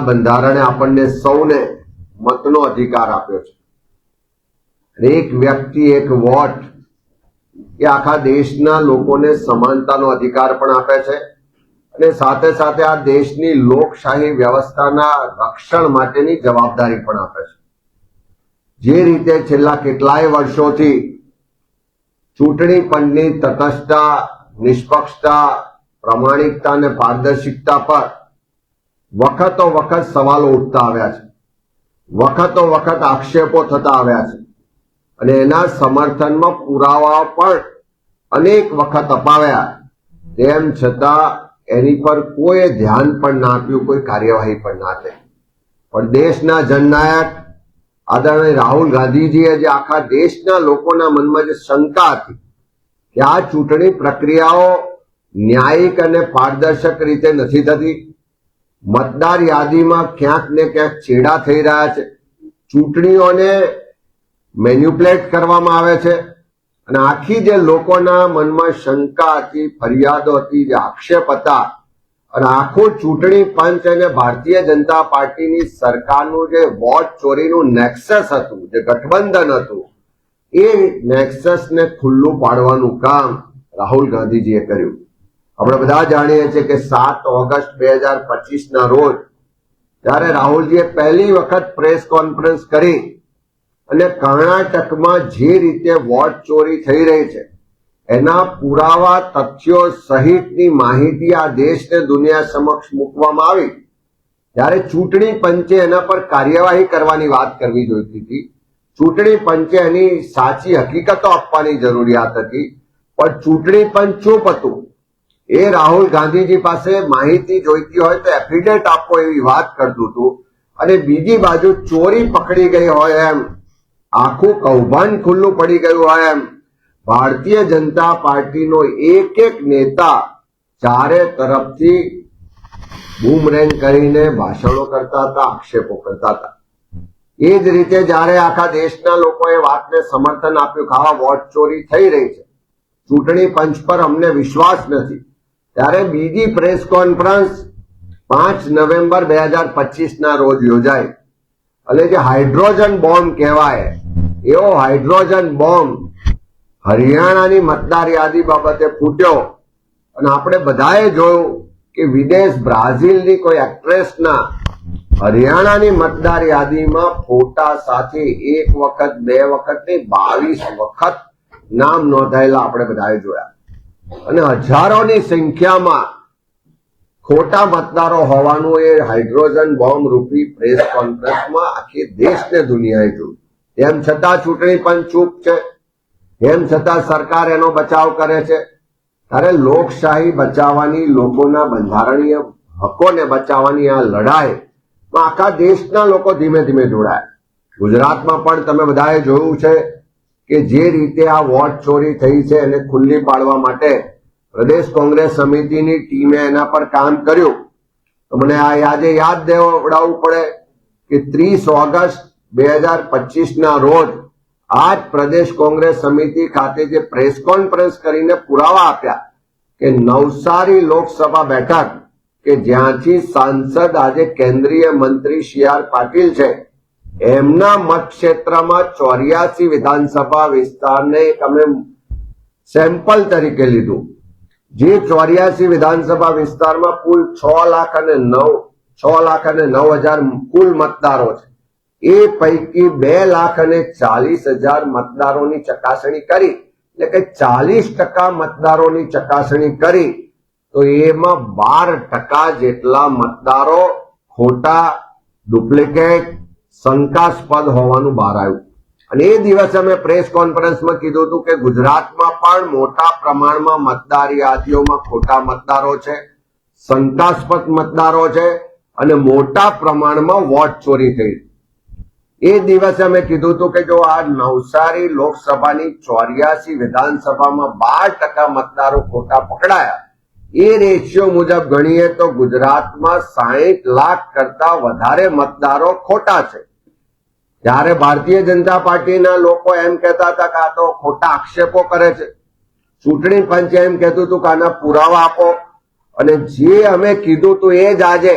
બંધારણે આપણને સૌને મતનો અધિકાર આપ્યો છે. એક વ્યક્તિ એક વોટ એ આખા દેશના લોકોને સમાનતાનો અધિકાર પણ આપે છે અને સાથે સાથે આ દેશની લોકશાહી વ્યવસ્થાના રક્ષણ માટેની જવાબદારી પણ આપે છે. જે રીતે છેલ્લા કેટલાય વર્ષોથી ચૂંટણી પંચની તટસ્થતા, નિષ્પક્ષતા, પ્રામાણિકતા અને પારદર્શિકતા પર વખતો વખત સવાલો ઉઠતા આવ્યા છે, વખતો વખત આક્ષેપો થતા આવ્યા છે અને એના સમર્થનમાં પુરાવા પણ અનેક વખત અપાવ્યા. તેમ છતાં એની પર કોઈ ધ્યાન પણ ના આપ્યું, કોઈ કાર્યવાહી પણ ના થઈ. પણ દેશના જનનાયક આદરણીય રાહુલ ગાંધીજીએ જે આખા દેશના લોકોના મનમાં જે શંકા હતી કે આ ચૂંટણી પ્રક્રિયાઓ ન્યાયિક અને પારદર્શક રીતે નથી થતી, મતદાર યાદીમાં ક્યાંક ને ક્યાંક છેડા થઈ રહ્યા છે, ચૂંટણીઓને મેન્યુપ્યુલેટ કરવામાં આવે છે અને આખી જે લોકોના મનમાં શંકા હતી, ફરિયાદો હતી, જે આક્ષેપ હતા અને આખું ચૂંટણી પંચ અને ભારતીય જનતા પાર્ટીની સરકારનું જે વોટ ચોરીનું નેક્સસ હતું, જે ગઠબંધન હતું, એ નેક્સસને ખુલ્લું પાડવાનું કામ રાહુલ ગાંધીજીએ કર્યું. આપણે બધા જાણીએ છીએ કે 7 ઓગસ્ટ 2025 રોજ જ્યારે રાહુલજીએ પહેલી વખત પ્રેસ કોન્ફરન્સ કરી અને કર્ણાટકમાં જે રીતે વોટ ચોરી થઈ રહી છે એના પુરાવા, તથ્યો સહિતની માહિતી આ દેશને દુનિયા સમક્ષ મૂકવામાં આવી ત્યારે ચૂંટણી પંચે એના પર કાર્યવાહી કરવાની વાત કરવી જોઈતી હતી. ચૂંટણી પંચે એની સાચી હકીકતો આપવાની જરૂરિયાત હતી, પણ ચૂંટણી પંચ ચૂપ હતું. એ રાહુલ ગાંધીજી પાસે માહિતી જોઈતી હોય તો એફિડેવિટ આપો એવી વાત કરતું હતું અને બીજી બાજુ ચોરી પકડી ગઈ હોય એમ, આખું કૌભાંડ ખુલ્લું પડી ગયું હોય એમ ભારતીય જનતા પાર્ટીનો એક એક નેતા ચારે તરફથી બૂમરેંગ કરીને ભાષણો કરતા હતા, આક્ષેપો કરતા હતા. એ જ રીતે જ્યારે આખા દેશના લોકોએ વાતને સમર્થન આપ્યું કે આવા વોટ ચોરી થઈ રહી છે, ચૂંટણી પંચ પર અમને વિશ્વાસ નથી, ત્યારે બીજી પ્રેસ કોન્ફરન્સ 5 નવેમ્બર 2025 રોજ યોજાઈ અને જે હાઇડ્રોજન બોમ્બ કહેવાય એવો હાઇડ્રોજન બોમ્બ હરિયાણાની મતદાર યાદી બાબતે ફૂટ્યો અને આપણે બધાએ જોયું કે વિદેશ બ્રાઝિલની કોઈ એક્ટ્રેસના હરિયાણાની મતદાર યાદીમાં ફોટા સાથે 1 વખત 2 વખત નહીં 22 વખત નામ નોંધાયેલા આપણે બધાએ જોયા અને હજારોની સંખ્યામાં ખોટા મતદારો હોવાનું એ હાઇડ્રોજન બોમ્બ રૂપી પ્રેસ કોન્ફરન્સમાં આખી દેશને દુનિયાએ જોયું. તેમ છતાં ચૂંટણી પંચ ચૂપ છે, તેમ છતાં સરકાર એનો બચાવ કરે છે. ત્યારે લોકશાહી બચાવવાની, લોકોના બંધારણીય હકોને બચાવવાની આ લડાઈમાં આખા દેશના લોકો ધીમે ધીમે જોડાયા. ગુજરાતમાં પણ તમે બધાએ જોયું છે કે જે રીતે આ વોટ ચોરી થઈ છે એને ખુલ્લી પાડવા માટે પ્રદેશ કોંગ્રેસ સમિતિની ટીમે એના પર કામ કર્યું. તો મને આ યાદ દેવડાવવું પડે કે 30 ઓગસ્ટ 2025 રોજ આ જ પ્રદેશ કોંગ્રેસ સમિતિ ખાતે જે પ્રેસ કોન્ફરન્સ કરીને પુરાવા આપ્યા કે નવસારી લોકસભા બેઠક કે જ્યાંથી સાંસદ આજે કેન્દ્રીય મંત્રી CR પાટીલ છે, એમના મતક્ષેત્રમાં 84 વિધાનસભા વિસ્તારને અમે સેમ્પલ તરીકે લીધું. જે 84 વિધાનસભા વિસ્તારમાં કુલ 6,09,000 કુલ મતદારો છે, એ પૈકી 2,40,000 મતદારોની ચકાસણી કરી, એટલે કે 40% મતદારોની ચકાસણી કરી તો એમાં 12% જેટલા મતદારો ખોટા, ડુપ્લિકેટ, શંકાસ્પદ હોવાનું બહાર આવ્યું. અને એ દિવસે અમે પ્રેસ કોન્ફરન્સમાં કીધું હતું કે ગુજરાતમાં પણ મોટા પ્રમાણમાં મતદાર યાદીઓમાં ખોટા મતદારો છે, શંકાસ્પદ મતદારો છે અને મોટા પ્રમાણમાં વોટ ચોરી થઈ. એ દિવસે અમે કીધું હતું કે જો આ નવસારી લોકસભાની 84 વિધાનસભામાં 12% મતદારો ખોટા પકડાયા, એ રેશિયો મુજબ ગણીએ તો ગુજરાતમાં 60 લાખ કરતા વધારે મતદારો ખોટા છે. ત્યારે ભારતીય જનતા પાર્ટીના લોકો એમ કહેતા હતા કે આ તો ખોટા આક્ષેપો કરે છે. ચૂંટણી પંચ એમ કહેતું હતું કે આના પુરાવા આપો અને જે અમે કીધું હતું એ જ આજે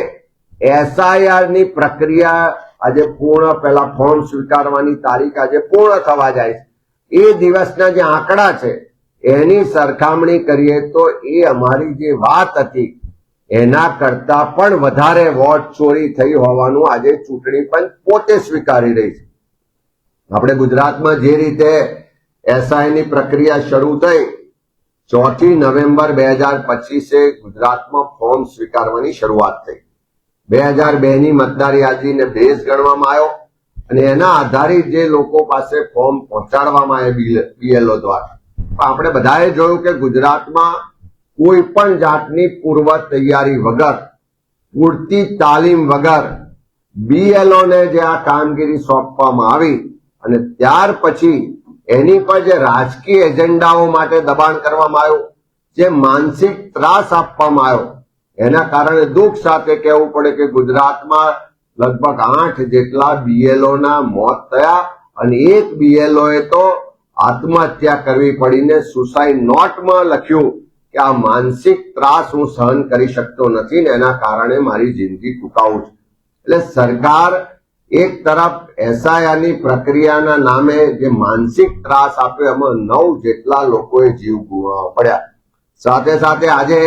SIR ની પ્રક્રિયા આજે પૂર્ણ, પેલા ફોર્મ સ્વીકારવાની તારીખ આજે પૂર્ણ થવા જાય છે. એ દિવસના જે આંકડા છે એની સરખામણી કરીએ તો એ અમારી જે વાત હતી એના કરતા પણ વધારે વોટ ચોરી થઈ હોવાનું આજે ચૂંટણી પંચ પોતે સ્વીકારી રહી છે. આપણે ગુજરાતમાં જે રીતે SI ની પ્રક્રિયા શરૂ થઈ, 4 નવેમ્બર 2025 ગુજરાતમાં ફોર્મ સ્વીકારવાની શરૂઆત થઈ. 2002 ની મતદાર યાદીને બેઝ ગણવામાં આવ્યો અને એના આધારિત જે લોકો પાસે ફોર્મ પહોંચાડવામાં આવે BLO દ્વારા. આપણે બધાએ જોયું કે ગુજરાતમાં કોઈ પણ જાતની પૂર્વ તૈયારી વગર, પૂરતી તાલીમ વગર BLO ને જે આ કામગીરી સોંપવામાં આવી અને ત્યાર પછી એની પર જે રાજકીય એજન્ડાઓ માટે દબાણ કરવામાં આવ્યું, જે માનસિક ત્રાસ આપવામાં આવ્યો, એના કારણે દુઃખ સાથે કહેવું પડે કે ગુજરાતમાં લગભગ 8 જેટલા BLO ના મોત થયા અને એક BLO એ તો આત્મહત્યા કરવી પડીને સુસાઇડ નોટમાં લખ્યું કે આ માનસિક ત્રાસ હું સહન કરી શકતો નથી ને એના કારણે મારી જિંદગી ટૂંકાવું છે. એટલે સરકાર એક તરફ SIR ની પ્રક્રિયાના નામે જે માનસિક ત્રાસ આપ્યો એમાં 9 જેટલા લોકોએ જીવ ગુમાવવા પડ્યા. સાથે સાથે આજે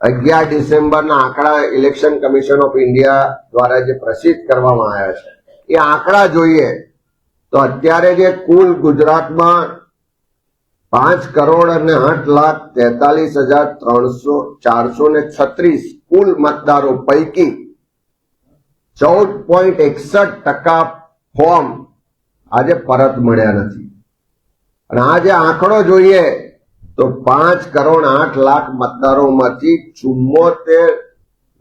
11 ડિસેમ્બરના આંકડા ઇલેક્શન કમિશન ઓફ ઇન્ડિયા દ્વારા જે પ્રસિદ્ધ કરવામાં આવ્યા છે એ આંકડા જોઈએ તો અત્યારે જે કુલ ગુજરાતમાં 5,08,43,436 કુલ મતદારો પૈકી 14.61% ફોર્મ આજે પરત મળ્યા નથી. અને આ જે આંકડો જોઈએ તો 5,08,00,000 મતદારોમાંથી 74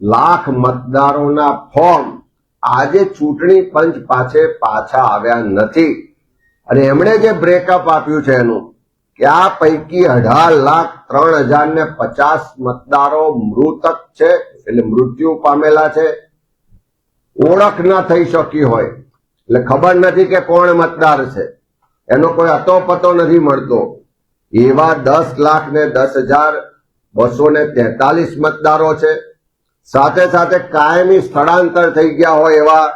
લાખ મતદારોના ફોર્મ આજે ચૂંટણી પંચ પાસે પાછા આવ્યા નથી. અને એમણે જે બ્રેકઅપ આપ્યું છે એનું કે આ પૈકી 18,03,050 મતદારો મૃતક છે, એટલે મૃત્યુ પામેલા છે, ઓળખ ના થઈ શકી હોય, એટલે ખબર નથી કે કોણ મતદાર છે, એનો કોઈ અતો પતો નથી મળતો. એવા 10,10,243 મતદારો છે. સાથે સાથે કાયમી સ્થળાંતર થઈ ગયા હોય એવા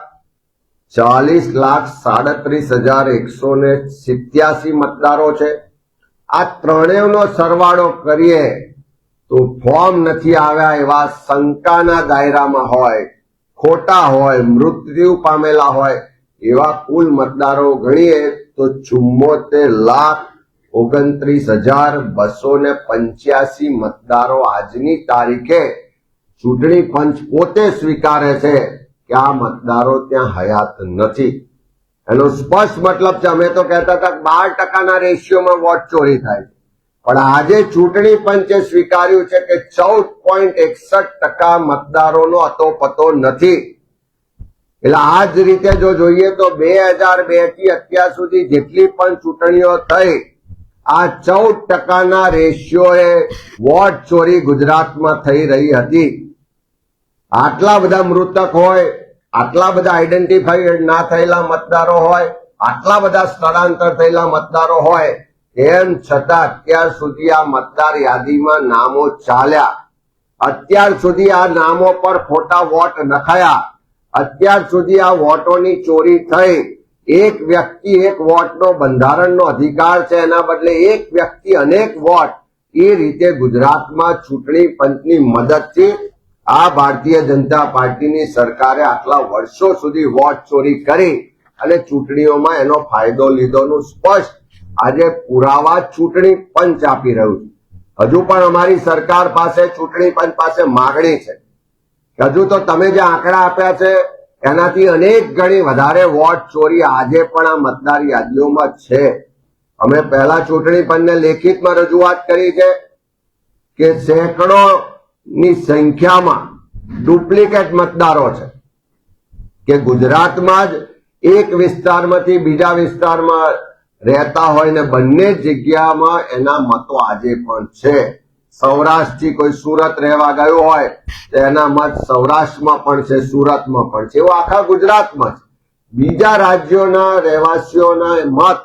40,37,187 મતદારો છે. આ ત્રણેયનો સરવાળો કરીએ તો ફોર્મ નથી આવ્યા એવા શંકાના દાયરામાં હોય, ખોટા હોય, મૃત્યુ પામેલા હોય એવા કુલ મતદારો ગણીએ તો 74,29,285 મતદારો આજની તારીખે ચૂંટણી પંચ પોતે સ્વીકારે છે કે આ મતદારો ત્યાં હયાત નથી. એનો સ્પષ્ટ મતલબ છે, અમે તો કહેતા હતા 12% રેશિયોમાં વોટ ચોરી થાય, પણ આજે ચૂંટણી પંચે સ્વીકાર્યું છે કે 14.61% મતદારોનો અતોપતો નથી. એટલે આ જ રીતે જો જોઈએ તો 2002 થી અત્યાર સુધી જેટલી પણ ચૂંટણીઓ થઈ, આ 14% રેશિયોએ વોટ ચોરી ગુજરાતમાં થઈ રહી હતી. આટલા બધા મૃતક હોય, આટલા બધા આઈડેન્ટિફાઈડ ના થયેલા મતદારો હોય, આટલા બધા સ્થળાંતર થયેલા મતદારો હોય, એમ છતાં અત્યાર સુધી આ મતદાર યાદીમાં નામો ચાલ્યા, અત્યાર સુધી આ નામો પર ખોટા વોટ નખાયા, અત્યાર સુધી આ વોટોની ચોરી થઈ. એક વ્યક્તિ એક વોટનો બંધારણનો અધિકાર છે, એના બદલે એક વ્યક્તિ અનેક વોટ, એ રીતે ગુજરાતમાં ચૂંટણી પંચની મદદથી આ ભારતીય જનતા પાર્ટીની સરકારે આટલા વર્ષો સુધી વોટ ચોરી કરી અને ચૂંટણીઓમાં એનો ફાયદો લીધોનું સ્પષ્ટ આજે પુરાવા ચૂંટણી પંચ આપી રહ્યું છે. હજુ પણ અમારી સરકાર પાસે, ચૂંટણી પંચ પાસે માગણી છે કે હજુ તો તમે જે આંકડા આપ્યા છે એનાથી અનેક ગણી વધારે વોટ ચોરી આજે પણ આ મતદાર યાદીઓમાં છે. અમે પહેલા ચૂંટણી પંચને લેખિતમાં રજૂઆત કરી છે કે સેંકડો ની સંખ્યામાં ડુપ્લિકેટ મતદારો છે કે ગુજરાતમાં જ એક વિસ્તારમાંથી બીજા વિસ્તારમાં રહેતા હોય ને બંને જગ્યામાં એના મતો આજે પણ છે. સૌરાષ્ટ્રથી કોઈ સુરત રહેવા ગયું હોય તો એના મત સૌરાષ્ટ્રમાં પણ છે, સુરતમાં પણ છે, એવું આખા ગુજરાતમાં છે. બીજા રાજ્યોના રહેવાસીઓના મત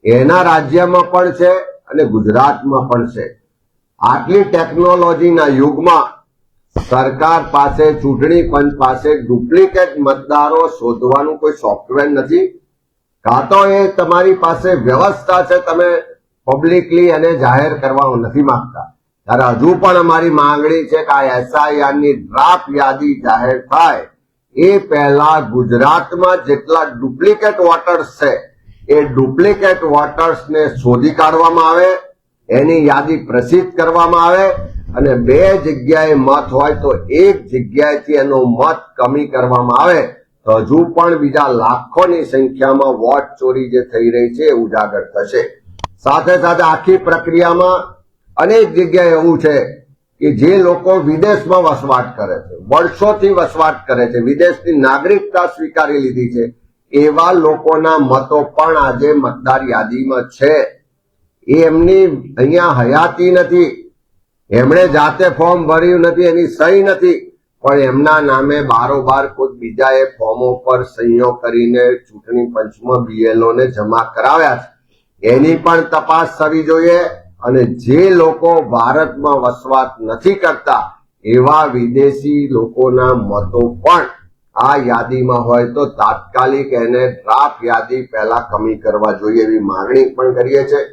એના રાજ્યમાં પણ છે અને ગુજરાતમાં પણ છે. આટલી ટેકનોલોજીના યુગમાં સરકાર પાસે, ચૂંટણી પંચ પાસે ડુપ્લિકેટ મતદારો શોધવાનું કોઈ સોફ્ટવેર નથી. કાં તો એ તમારી પાસે વ્યવસ્થા છે, તમે પબ્લિકલી એને જાહેર કરવા નથી માંગતા. ત્યારે હજુ પણ અમારી માંગણી છે કે આ SIR ની ડ્રાફ્ટ યાદી જાહેર થાય એ પહેલા ગુજરાતમાં જેટલા ડુપ્લિકેટ વોટર્સ છે એ ડુપ્લિકેટ વોટર્સને શોધી કાઢવામાં આવે, એની યાદી પ્રસિદ્ધ કરવામાં આવે અને 2 જગ્યાએ મત હોય તો 1 જગ્યાએથી એનો મત કમી કરવામાં આવે તો હજુ પણ બીજા લાખોની સંખ્યામાં વોટ ચોરી જે થઈ રહી છે એ ઉજાગર થશે. સાથે સાથે આખી પ્રક્રિયામાં અનેક જગ્યાએ એવું છે કે જે લોકો વિદેશમાં વસવાટ કરે છે, વર્ષોથી વસવાટ કરે છે, વિદેશની નાગરિકતા સ્વીકારી લીધી છે, એવા લોકોના મતો પણ આજે મતદાર યાદીમાં છે. એ એમની અહીંયા હયાતી નથી, એમણે જાતે ફોર્મ ભર્યું નથી, એની સહી નથી, પણ એમના નામે બારોબાર કોઈ બીજાએ ફોર્મો પર સહીઓ કરીને ચૂંટણી પંચમાં BLO ને જમા કરાવ્યા છે. એની પણ તપાસ થવી જોઈએ અને જે લોકો ભારતમાં વસવાટ નથી કરતા એવા વિદેશી લોકોના મતો પણ આ યાદીમાં હોય તો તાત્કાલિક એને ડ્રાફ્ટ યાદી પહેલા કમી કરવા જોઈએ એવી માંગણી પણ કરીએ છીએ.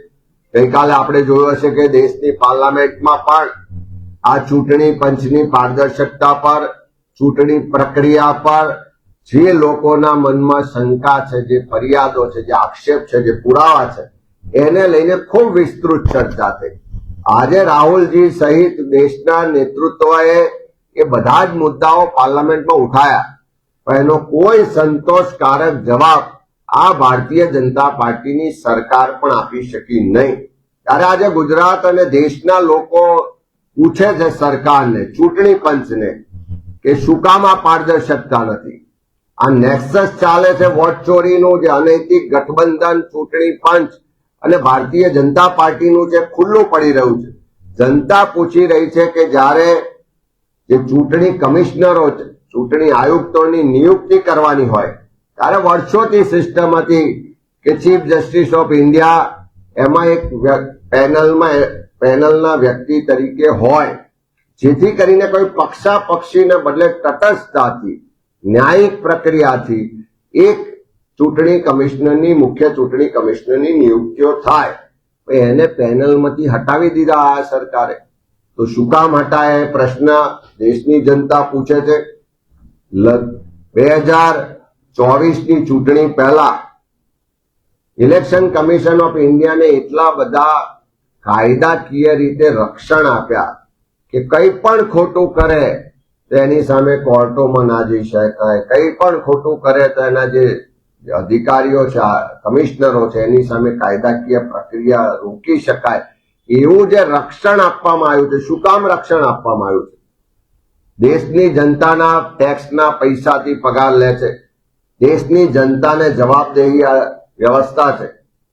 ગઈકાલે આપણે જોયું હશે કે દેશની પાર્લામેન્ટમાં પણ આ ચૂંટણી પંચની પારદર્શકતા પર, ચૂંટણી પ્રક્રિયા પર જે લોકોના મનમાં શંકા છે, જે ફરિયાદો છે, જે આક્ષેપ છે, જે પુરાવા છે, એને લઈને ખૂબ વિસ્તૃત ચર્ચા થઈ. આજે રાહુલજી સહિત દેશના નેતૃત્વએ એ બધા જ મુદ્દાઓ પાર્લામેન્ટમાં ઉઠાયા, પણ એનો કોઈ સંતોષકારક જવાબ આ ભારતીય જનતા પાર્ટીની સરકાર પણ આપી શકી નહીં. ત્યારે આજે ગુજરાત અને દેશના લોકો પૂછે છે સરકારને, ચૂંટણી પંચને કે શું કામ આ પારદર્શકતા નથી? આ નેક્સસ ચાલે છે વોટ ચોરીનું, જે અનૈતિક ગઠબંધન ચૂંટણી પંચ અને ભારતીય જનતા પાર્ટીનું જે ખુલ્લું પડી રહ્યું છે. જનતા પૂછી રહી છે કે જ્યારે જે ચૂંટણી કમિશનરો છે, ચૂંટણી આયુક્તોની નિયુક્તિ કરવાની હોય ત્યારે વર્ષોથી સિસ્ટમ હતી કે ચીફ જસ્ટિસ ઓફ ઇન્ડિયા એમાં એક પેનલના વ્યક્તિ તરીકે હોય, જેથી કરીને કોઈ પક્ષાપક્ષીને બદલે તટસ્થતાથી, ન્યાયિક પ્રક્રિયાથી એક ચૂંટણી કમિશનરની, મુખ્ય ચૂંટણી કમિશનરની નિયુક્તિઓ થાય. એને પેનલમાંથી હટાવી દીધા આ સરકારે. તો શું કામ હટાય પ્રશ્ન દેશની જનતા પૂછે છે. 2024ની ચૂંટણી પહેલા ઇલેક્શન કમિશન ઓફ ઇન્ડિયાને એટલા બધા કાયદાકીય રીતે રક્ષણ આપ્યા કે કંઈ પણ ખોટું કરે તો એની સામે કોર્ટોમાં ના જઈ શકાય, કંઈ પણ ખોટું કરે તો એના જે અધિકારીઓ છે, કમિશનરો છે, એની સામે કાયદાકીય પ્રક્રિયા રોકી શકાય, એવું જે રક્ષણ આપવામાં આવ્યું છે. શું કામ રક્ષણ આપવામાં આવ્યું છે? દેશની જનતાના ટેક્સના પૈસાથી પગાર લે છે, દેશની જનતાને જવાબદેહી વ્યવસ્થા છે,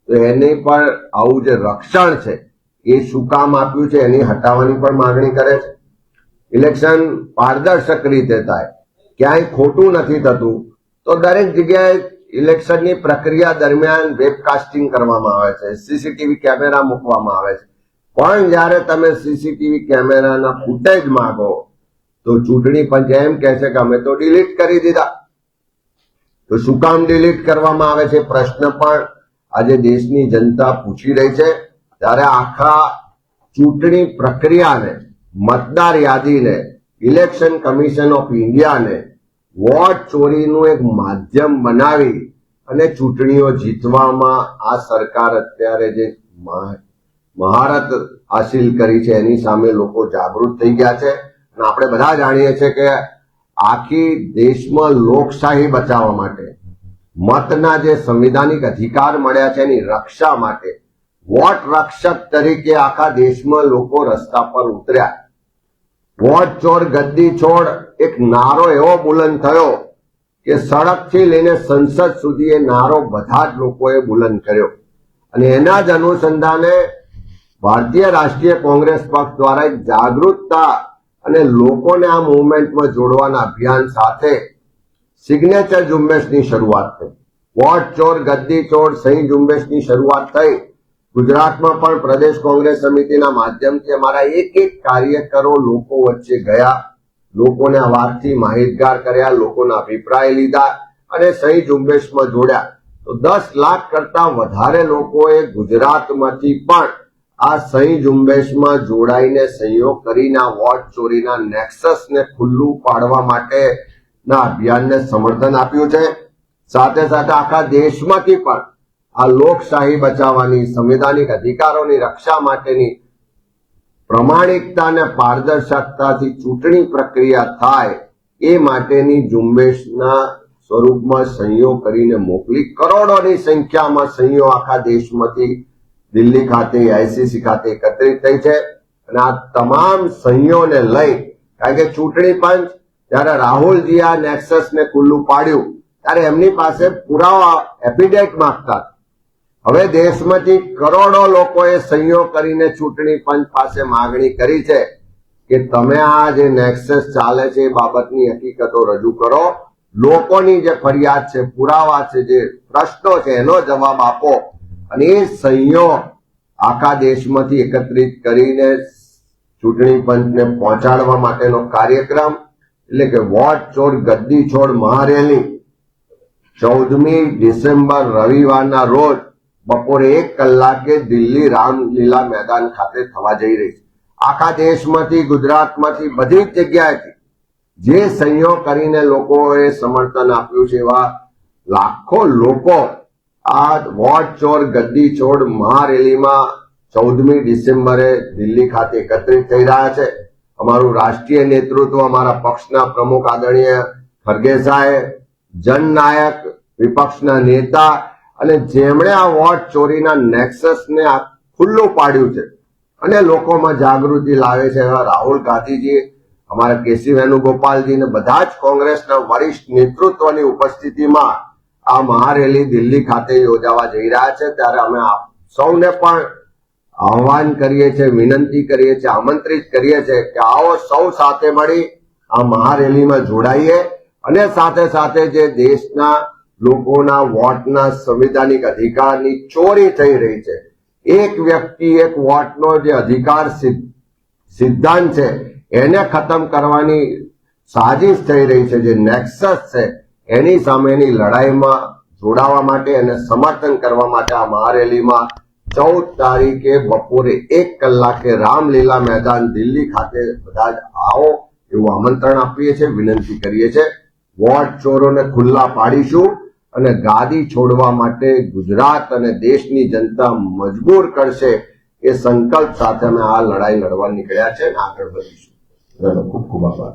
તો એની પણ આવું જે રક્ષણ છે એ શું કામ આપ્યું છે એની હટાવવાની પણ માંગણી કરે છે. ઇલેક્શન પારદર્શક રીતે થાય, ક્યાંય ખોટું નથી થતું, તો દરેક જગ્યાએ ઇલેક્શનની પ્રક્રિયા દરમિયાન વેબકાસ્ટિંગ કરવામાં આવે છે, સીસીટીવી કેમેરા મૂકવામાં આવે છે. પણ જ્યારે તમે સીસીટીવી કેમેરાના ફૂટેજ માંગો તો ચૂંટણી પંચ એમ કહે છે કે અમે તો ડિલીટ કરી દીધા. તો શું કામ ડિલીટ કરવામાં આવે છે પ્રશ્ન પણ આજે દેશની જનતા પૂછી રહી છે. ત્યારે આખા ચૂંટણી પ્રક્રિયાને, મતદાર યાદીને, ઇલેક્શન કમિશન ઓફ ઇન્ડિયાને વોટ ચોરીનું એક માધ્યમ બનાવી અને ચૂંટણીઓ જીતવામાં આ સરકાર અત્યારે જે મહારત હાસિલ કરી છે એની સામે લોકો જાગૃત થઈ ગયા છે. અને આપણે બધા જાણીએ છીએ કે આખી દેશમાં લોકશાહી બચાવવા માટે, મતના જે સંવિધાનિક અધિકાર મળ્યા છે એની રક્ષા માટે વોટ રક્ષક તરીકે આખા દેશમાં લોકો રસ્તા પર ઉતર્યા. વોટ ચોર ગદ્દી છોડ એક નારો એવો બુલંદ થયો કે સડકથી લઈને સંસદ સુધી એ નારો બધા જ લોકોએ બુલંદ કર્યો. અને એના જ અનુસંધાને ભારતીય રાષ્ટ્રીય કોંગ્રેસ પક્ષ દ્વારા એક જાગૃતતા અને લોકોને આ મૂવમેન્ટમાં જોડવાના અભિયાન સાથે સિગ્નેચર ઝુંબેશની શરૂઆત થઈ. વોટ ચોર ગદ્દી ચોર સહી ઝુંબેશની શરૂઆત થઈ. ગુજરાતમાં પણ પ્રદેશ કોંગ્રેસ સમિતિના માધ્યમથી અમારા એક કાર્યકરો લોકો વચ્ચે ગયા લોકોને આ વાતથી માહિતગાર કર્યા, લોકોના અભિપ્રાય લીધા અને સહી ઝુંબેશમાં જોડ્યા. તો 10 લાખ કરતા વધારે લોકોએ ગુજરાતમાંથી પણ આ સહી ઝુંબેશમાં જોડાઈને સહીઓ કરીને આ વોટ ચોરીના નેક્સસને ખુલ્લું પાડવા માટેના અભિયાનને સમર્થન આપ્યું છે. સાથે સાથે આખા દેશમાંથી પણ આ લોકશાહી બચાવવાની, સંવિધાનિક અધિકારોની રક્ષા માટેની પ્રમાણિકતા અને પારદર્શકતાથી ચૂંટણી પ્રક્રિયા થાય એ માટેની ઝુંબેશના સ્વરૂપમાં સહીઓ કરીને મોકલી કરોડોની સંખ્યામાં સહીઓ આખા દેશમાંથી દિલ્હી ખાતે, આઈસીસી ખાતે એકત્રિત થઈ છે. અને આ તમામ સહીઓને લઈ, કારણ કે ચૂંટણી પંચ જ્યારે રાહુલજી આ નેક્સસને ખુલ્લું પાડ્યું ત્યારે એમની પાસે પુરાવા, એફિડેવિટ માંગતા. હવે દેશમાંથી કરોડો લોકોએ સહીઓ કરીને ચૂંટણી પંચ પાસે માંગણી કરી છે કે તમે આ જે નેક્સસ ચાલે છે એ બાબતની હકીકતો રજૂ કરો, લોકોની જે ફરિયાદ છે, પુરાવા છે, જે પ્રશ્નો છે એનો જવાબ આપો. અને એ સહીઓ આખા દેશમાંથી એકત્રિત કરીને ચૂંટણી પંચને પહોંચાડવા માટેનો કાર્યક્રમ, એટલે કે વોટ ચોર ગદ્દી છોડ મહારેલી 14મી ડિસેમ્બર રવિવારના રોજ બપોરે 1 કલાકે દિલ્હી રામલીલા મેદાન ખાતે થવા જઈ રહી છે. આખા દેશમાંથી, ગુજરાતમાંથી, બધી જ જગ્યાએથી જે સહીઓ કરીને લોકોએ સમર્થન આપ્યું છે એવા લાખો લોકો આ વોટ ચોર ગદ્દી છોડ મહારેલીમાં 14મી ડિસેમ્બરે દિલ્હી ખાતે એકત્રિત થઈ રહ્યા છે. અમારું રાષ્ટ્રીય નેતૃત્વ, અમારા પક્ષના પ્રમુખ આદરણીય ખરગે સાહેબ, જનનાયક, વિપક્ષના નેતા અને જેમણે આ વોટ ચોરીના નેક્સસને આ ખુલ્લું પાડ્યું છે અને લોકોમાં જાગૃતિ લાવે છે એવા રાહુલ ગાંધીજી, અમારા કેસી વેણુગોપાલજી ને બધા જ કોંગ્રેસના વરિષ્ઠ નેતૃત્વની ઉપસ્થિતિમાં આ મહારેલી દિલ્હી ખાતે યોજાવા જઈ રહ્યા છે. ત્યારે અમે આપ સૌને પણ આહ્વાન કરીએ છીએ, વિનંતી કરીએ છીએ, આમંત્રિત કરીએ છીએ કે આવો સૌ સાથે મળી આ મહારેલીમાં જોડાઈએ અને સાથે સાથે જે દેશના લોકોના વોટના સંવિધાનિક અધિકારની ચોરી થઈ રહી છે, એક વ્યક્તિ એક વોટનો જે અધિકાર સિદ્ધાંત છે એને ખતમ કરવાની સાજિશ થઈ રહી છે, જે નેક્સસ છે એની સામેની લડાઈમાં જોડાવા માટે અને સમર્થન કરવા માટે આ મહારેલીમાં 14 તારીખે બપોરે 1 કલાકે રામલીલા મેદાન દિલ્હી ખાતે બધા જ આવો એવું આમંત્રણ આપીએ છીએ, વિનંતી કરીએ છીએ. વોટ ચોરોને ખુલ્લા પાડીશું અને ગાદી છોડવા માટે ગુજરાત અને દેશની જનતા મજબૂર કરશે એ સંકલ્પ સાથે અમે આ લડાઈ લડવા નીકળ્યા છે અને આગળ વધીશું. ખૂબ ખૂબ આભાર.